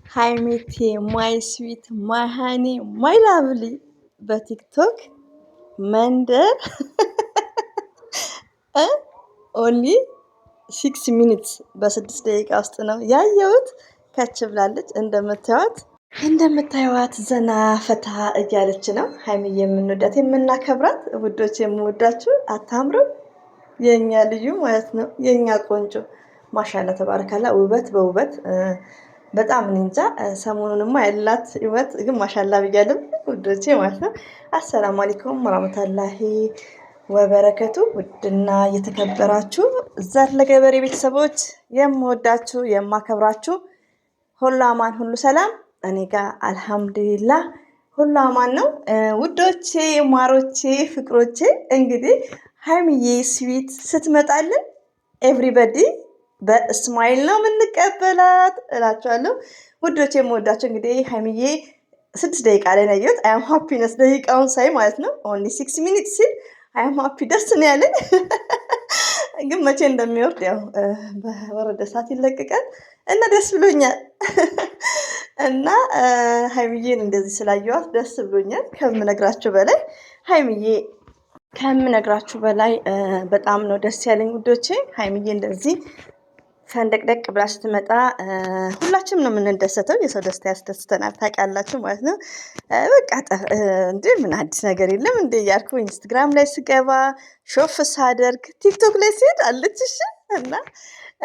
ሃይሚቴ ማይ ስዊት ማይ ሃኒ ማይ ላቭሊ በቲክቶክ መንደር ኦንሊ 6 ሚኒትስ በ6 ደቂቃ ውስጥ ነው ያየሁት። ከች ብላለች። እንደምታዩት ዘና ፈታ እያለች ነው። ሃይሚዬ የምንወዳት የምናከብራት ውዶች የምወዳችሁ አታምርም? የኛ ልዩ ማለት ነው። የኛ ቆንጆ ማሻላ ተባረካላ። ውበት በውበት በጣም እንጃ። ሰሞኑንማ ያላት ህይወት ግን ማሻላ ብያለሁ ውዶቼ ማለት ነው። አሰላሙ አለይኩም ወራህመቱላሂ ወበረከቱ። ውድና የተከበራችሁ ዘር ለገበሬ ቤተሰቦች የምወዳችሁ የማከብራችሁ ሁሉ አማን ሁሉ ሰላም፣ እኔ ጋር አልሐምዱሊላህ ሁሉ አማን ነው። ውዶቼ ማሮቼ ፍቅሮቼ፣ እንግዲህ ሃይሚዬ ስዊት ስትመጣልን ኤቭሪበዲ በስማይል ነው የምንቀበላት እላችኋለሁ። ውዶቼ የምወዳቸው እንግዲህ ሃይሚዬ 6 ደቂቃ ላይ ነው ያየሁት። አያም ሃፒነስ ደቂቃውን ሳይ ማለት ነው። ኦንሊ 6 ሚኒትስ ሲል አያም ሃፒ ደስ ነው ያለኝ። ግን መቼ እንደሚወርድ ያው በወረደ ሰዓት ይለቀቃል እና ደስ ብሎኛል። እና ሃይሚዬን እንደዚህ ስላየኋት ደስ ብሎኛል ከምነግራችሁ በላይ። ሃይሚዬ ከምነግራችሁ በላይ በጣም ነው ደስ ያለኝ ውዶቼ። ሃይሚዬ እንደዚህ ፈንደቅደቅ ብላ ስትመጣ ሁላችንም ነው የምንደሰተው። የሰው ደስታ ያስደስተናል ታውቃላችሁ ማለት ነው። በቃ እንዴ ምን አዲስ ነገር የለም እንዴ እያልኩ ኢንስታግራም ላይ ስገባ ሾፍ ሳደርግ ቲክቶክ ላይ ሲሄድ አለች። እሺ እና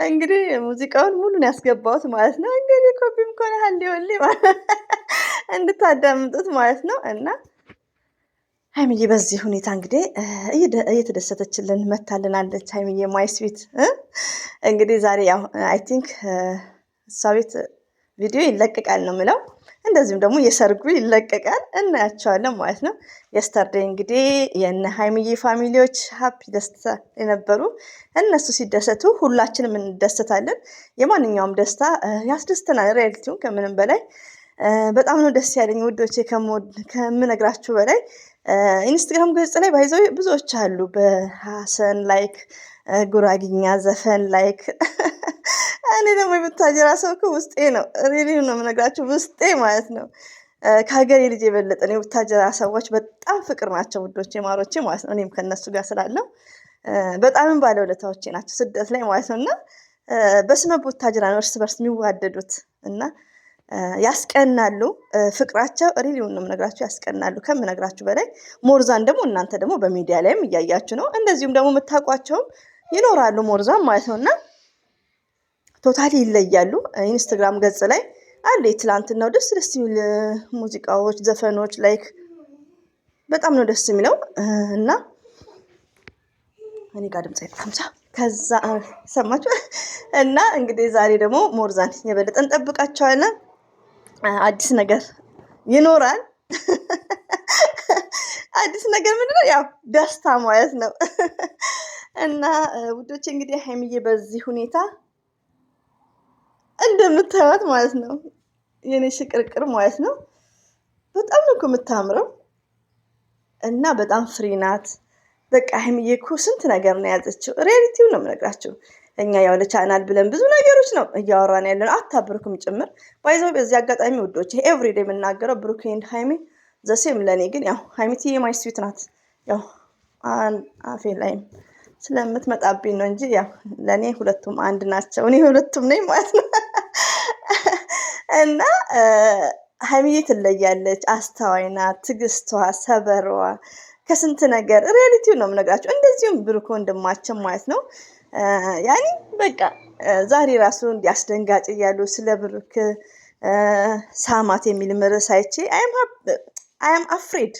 እንግዲህ ሙዚቃውን ሙሉን ያስገባሁት ማለት ነው። እንግዲህ ኮፒም ከሆነ ሀሊወሊ እንድታዳምጡት ማለት ነው። እና ሃይሚዬ በዚህ ሁኔታ እንግዲህ እየተደሰተችልን መታልናለች። ሃይሚዬ ማይ ስዊት እንግዲህ ዛሬ ያው አይ ቲንክ እሷ ቤት ቪዲዮ ይለቀቃል ነው የምለው። እንደዚሁም ደግሞ የሰርጉ ይለቀቃል እናያቸዋለን ማለት ነው። የስተርዴይ እንግዲህ የነ ሃይሚዬ ፋሚሊዎች ሀፒ ደስታ የነበሩ እነሱ ሲደሰቱ ሁላችንም እንደሰታለን። የማንኛውም ደስታ ያስደስተናል። ሪያሊቲውን ከምንም በላይ በጣም ነው ደስ ያለኝ ውዶቼ ከምነግራችሁ በላይ። ኢንስታግራም ገጽ ላይ ባይዘው ብዙዎች አሉ በሐሰን ላይክ ጉራጊኛ ዘፈን ላይክ። እኔ ደግሞ የምታጀራ ሰው እኮ ውስጤ ነው። ሪሊ ነው የምነግራችሁ ውስጤ ማለት ነው። ከሀገሬ ልጅ የበለጠ ነው። የቡታጀራ ሰዎች በጣም ፍቅር ናቸው ውዶቼ ማሮቼ ማለት ነው። እኔም ከነሱ ጋር ስላለው በጣምም ባለውለታዎቼ ናቸው ስደት ላይ ማለት ነው። እና በስመ ቡታጀራ ነው እርስ በርስ የሚዋደዱት እና ያስቀናሉ። ፍቅራቸው ሪሊውን ነው የምነግራችሁ ያስቀናሉ ከምነግራችሁ በላይ። ሞርዛን ደግሞ እናንተ ደግሞ በሚዲያ ላይም እያያችሁ ነው። እንደዚሁም ደግሞ የምታውቋቸውም ይኖራሉ ሞርዛን ማለት ነው። እና ቶታሊ ይለያሉ። ኢንስታግራም ገጽ ላይ አለ የትላንትናው ደስ የሚል ሙዚቃዎች፣ ዘፈኖች ላይክ በጣም ነው ደስ የሚለው። እና እኔ ጋር ድምጽ አይጠፋምሳ ከዛ ሰማችሁ። እና እንግዲህ ዛሬ ደግሞ ሞርዛን የበለጠ እንጠብቃቸዋለን። አዲስ ነገር ይኖራል። አዲስ ነገር ምንድነው? ያው ደስታ ማለት ነው። እና ውዶች እንግዲህ ሃይሚዬ በዚህ ሁኔታ እንደምታዩት ማለት ነው የኔ ሽቅርቅር ማለት ነው። በጣም ነው እኮ የምታምረው እና በጣም ፍሪ ናት። በቃ ሃይሚዬ እኮ ስንት ነገር ነው የያዘችው። ሪያሊቲው ነው የምነግራችሁ። እኛ ያው ለቻናል ብለን ብዙ ነገሮች ነው እያወራን ያለነው አታብሩክም ጭምር ባይዘው። በዚህ አጋጣሚ ውዶች ኤቭሪዴ የምናገረው ብሩክ ኤንድ ሃይሚ ዘሴም። ለኔ ግን ያው ሃይሚቲ የማይ ስዊት ናት። ያው አፌ ላይም ስለምትመጣብኝ ነው እንጂ ያው ለኔ ሁለቱም አንድ ናቸው። እኔ ሁለቱም ነኝ ማለት ነው። እና ሃይሚዬ ትለያለች። አስተዋይ ናት። ትዕግስቷ፣ ሰበሯ ከስንት ነገር ሪያሊቲው ነው የምነግራችሁ። እንደዚሁም ብሩክ ወንድማችን ማለት ነው። ያኔ በቃ ዛሬ ራሱ እንዲያስደንጋጭ እያሉ ስለ ብሩክ ሳማት የሚል ርዕስ አይቼ አም አፍሬድ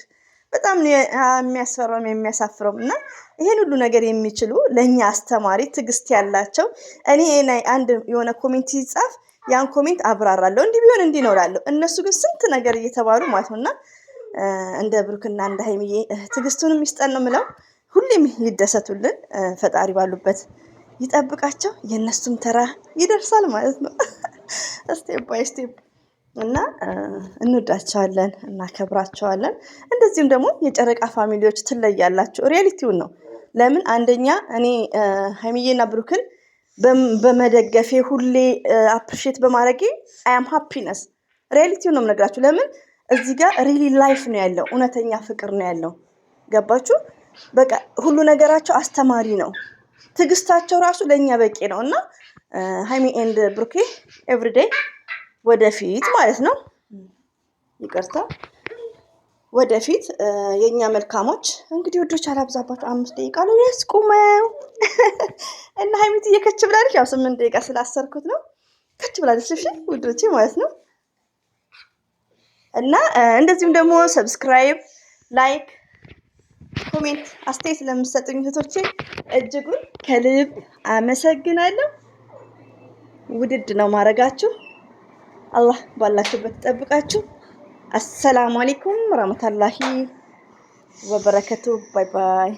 በጣም የሚያስፈራውም የሚያሳፍረውም። እና ይሄን ሁሉ ነገር የሚችሉ ለእኛ አስተማሪ ትዕግስት ያላቸው እኔ አንድ የሆነ ኮሜንት ሲጻፍ ያን ኮሜንት አብራራለሁ። እንዲህ ቢሆን እንዲህ እኖራለሁ። እነሱ ግን ስንት ነገር እየተባሉ ማለት ነው። እና እንደ ብሩክና እንደ ሃይሚዬ ትዕግስቱንም ይስጠን ነው የምለው። ሁሌም ይደሰቱልን። ፈጣሪ ባሉበት ይጠብቃቸው። የእነሱም ተራ ይደርሳል ማለት ነው። ስቴፕ ባይ ስቴፕ። እና እንወዳቸዋለን፣ እናከብራቸዋለን። እንደዚሁም ደግሞ የጨረቃ ፋሚሊዎች ትለያላችሁ። ሪያሊቲውን ነው። ለምን አንደኛ እኔ ሃይሚዬና ብሩክን በመደገፌ ሁሌ አፕሪሼት በማድረጌ አያም ሃፒነስ ሪያሊቲው ነው የምነግራችሁ። ለምን እዚህ ጋር ሪሊ ላይፍ ነው ያለው፣ እውነተኛ ፍቅር ነው ያለው። ገባችሁ? በቃ ሁሉ ነገራቸው አስተማሪ ነው። ትዕግስታቸው ራሱ ለእኛ በቂ ነው። እና ሃይሚ ኤንድ ብሩኬ ኤቭሪዴይ ወደፊት ማለት ነው። ይቅርታ ወደፊት የኛ መልካሞች። እንግዲህ ውዶች አላብዛባችሁ፣ 5 ደቂቃ ነው ያስቆመው እና ሃይሚት እየከች ብላለች። ያው 8 ደቂቃ ስላሰርኩት ነው ከች ብላለች። እሺ ውዶቼ ማለት ነው። እና እንደዚሁም ደግሞ ሰብስክራይብ፣ ላይክ፣ ኮሜንት አስተያየት ለምትሰጡኝ እህቶቼ እጅጉን ከልብ አመሰግናለሁ። ውድድ ነው ማረጋችሁ። አላህ ባላችሁበት ተጠብቃችሁ። አሰላሙ አለይኩም ወራህመቱላሂ ወበረከቱ። ባይ ባይ።